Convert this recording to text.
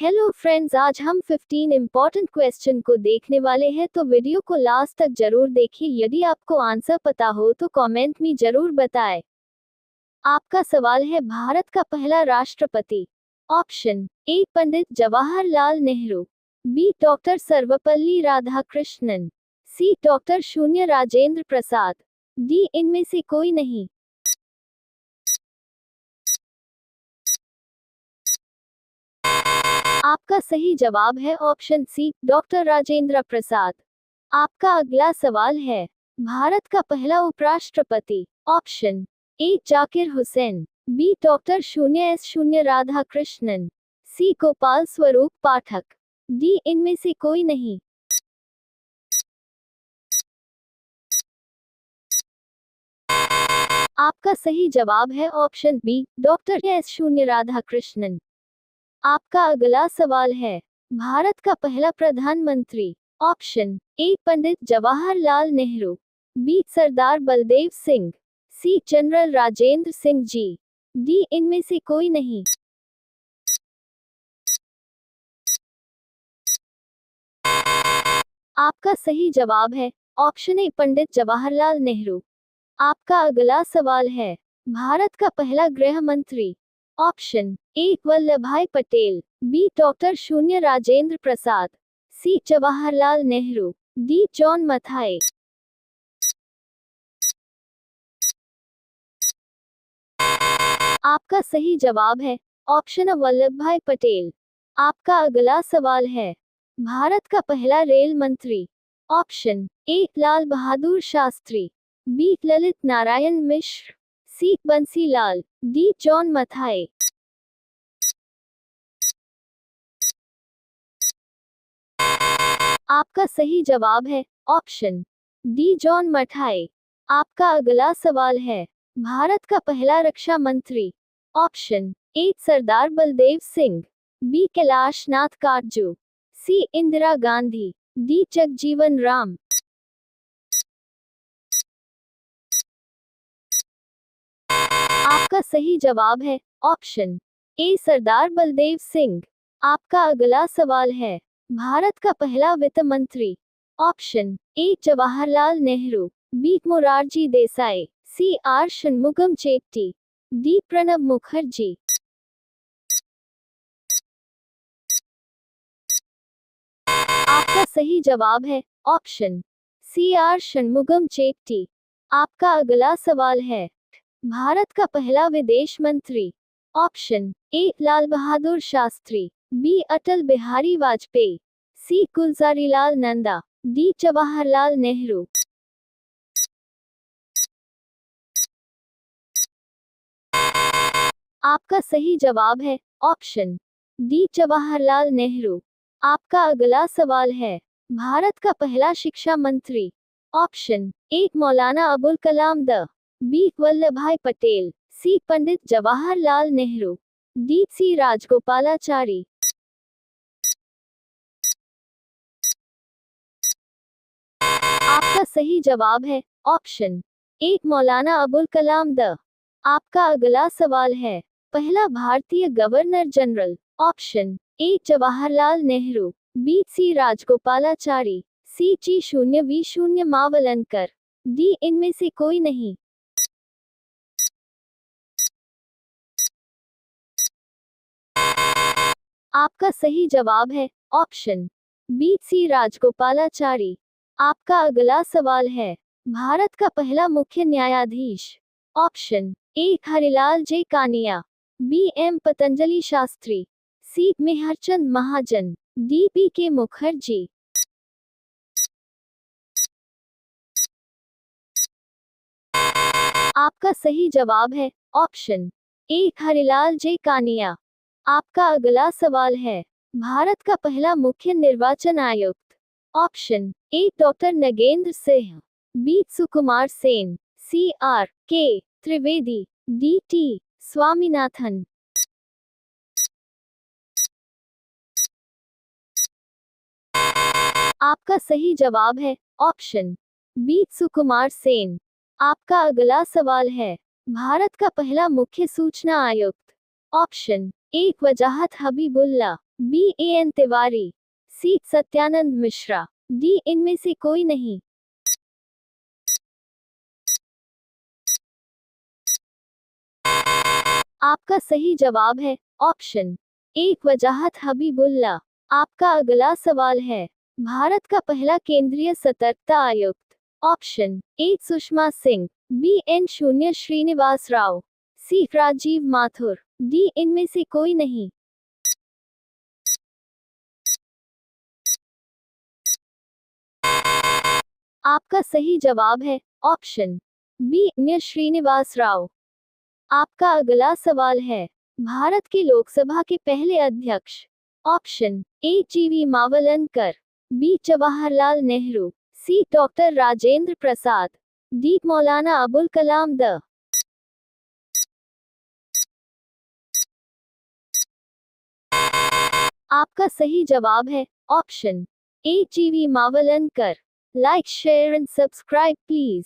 Hello friends, आज हम 15 important question को देखने वाले हैं, तो वीडियो को लास्ट तक जरूर देखिए। यदि आपको आंसर पता हो तो कमेंट में जरूर बताएं। आपका सवाल है, भारत का पहला राष्ट्रपति। Option A Pandit Jawaharlal Nehru, B doctor Sarvepalli Radhakrishnan, C doctor शून्य राजेंद्र प्रसाद, डी इनमें से कोई नहीं। आपका सही जवाब है option C doctor Rajendra Prasad. आपका अगला सवाल है, भारत का पहला उपराष्ट्रपति। Option A Zakir Hussain, B doctor शून्य राधाकृष्णन, सी गोपाल स्वरूप पाठक, डी इनमें से कोई नहीं। आपका सही जवाब है ऑप्शन बी डॉक्टर शून्य राधाकृष्णन। आपका अगला सवाल है, भारत का पहला प्रधानमंत्री। Option A Pandit Jawaharlal Nehru, B Sardar Baldev Singh, C general Rajendra Singh ji, D इनमें से कोई नहीं। आपका सही जवाब है ऑप्शन ए पंडित जवाहरलाल नेहरू। आपका अगला सवाल है, भारत का पहला गृह मंत्री। Option A Vallabhbhai Patel, B doctor शून्य राजेंद्र प्रसाद, सी जवाहरलाल नेहरू, डी जॉन मथाई। आपका सही जवाब है ऑप्शन वल्लभभाई पटेल। आपका अगला सवाल है, भारत का पहला रेल मंत्री। Option A Lal Bahadur Shastri, B Lalit Narayan Mishra, C Bansilal, D John Mathai. आपका सही जवाब है ऑप्शन डी जॉन मथाई। आपका अगला सवाल है, भारत का पहला रक्षा मंत्री। Option A Sardar Baldev Singh, B Kailash Nath Katju, C Indira Gandhi, D Jagjivan Ram. आपका सही जवाब है ऑप्शन ए सरदार बलदेव सिंह। आपका अगला सवाल है, भारत का पहला वित्त मंत्री। Option A Jawaharlal Nehru, B Morarji Desai, C R Shanmukham Chetty, D Pranab Mukherjee. आपका सही जवाब है option C R Shanmukham Chetty. आपका अगला सवाल है, भारत का पहला विदेश मंत्री। Option A Lal Bahadur Shastri, B Atal Bihari Vajpayee, C Gulzarilal Nanda, D Jawaharlal Nehru. आपका सही जवाब है ऑप्शन डी जवाहरलाल नेहरू। आपका अगला सवाल है, भारत का पहला शिक्षा मंत्री। ऑप्शन ए मौलाना अबुल कलाम द, B Vallabhbhai Patel, C Pandit Jawaharlal Nehru, D C Rajagopalachari. आपका सही जवाब है option A Maulana Abul Kalam the. आपका अगला सवाल है, पहला भारतीय governor general. Option A Jawaharlal Nehru, B C Rajagopalachari, C G शून्य मावलंकर, डी इनमें से कोई नहीं। आपका सही जवाब है ऑप्शन बी सी राजगोपालाचारी। आपका अगला सवाल है, भारत का पहला मुख्य न्यायाधीश। Option A Harilal J Kania, B M Patanjali Shastri, C Mehrchand Mahajan, D P K Mukherjee. आपका सही जवाब है option A Harilal J Kania. आपका अगला सवाल है, भारत का पहला मुख्य निर्वाचन आयुक्त। Option A doctor Nagendra Singh, B Sukumar Sen, C R K Trivedi, D T Swaminathan. आपका सही जवाब है ऑप्शन बी सुकुमार सेन। आपका अगला सवाल है, भारत का पहला मुख्य सूचना आयुक्त। Option A Wajahat Habibullah, B A N Tiwari, C Satyanand Mishra, D इनमें से कोई नहीं। आपका सही जवाब है ऑप्शन ए वजाहत हबीबुल्ला। आपका अगला सवाल है, भारत का पहला केंद्रीय सतर्कता आयुक्त। Option A Sushma Singh, B N शून्य श्रीनिवास राव, सी राजीव माथुर, डी इनमें से कोई नहीं। आपका सही जवाब है option B N Srinivas Rao. आपका अगला सवाल है, भारत के लोकसभा के पहले अध्यक्ष। ऑप्शन ए जीवी Mavalankar, B Jawaharlal Nehru, C doctor Rajendra Prasad, D Maulana Abul Kalam the. आपका सही जवाब है ऑप्शन ए जीवी Mavalankar. Like share and subscribe please.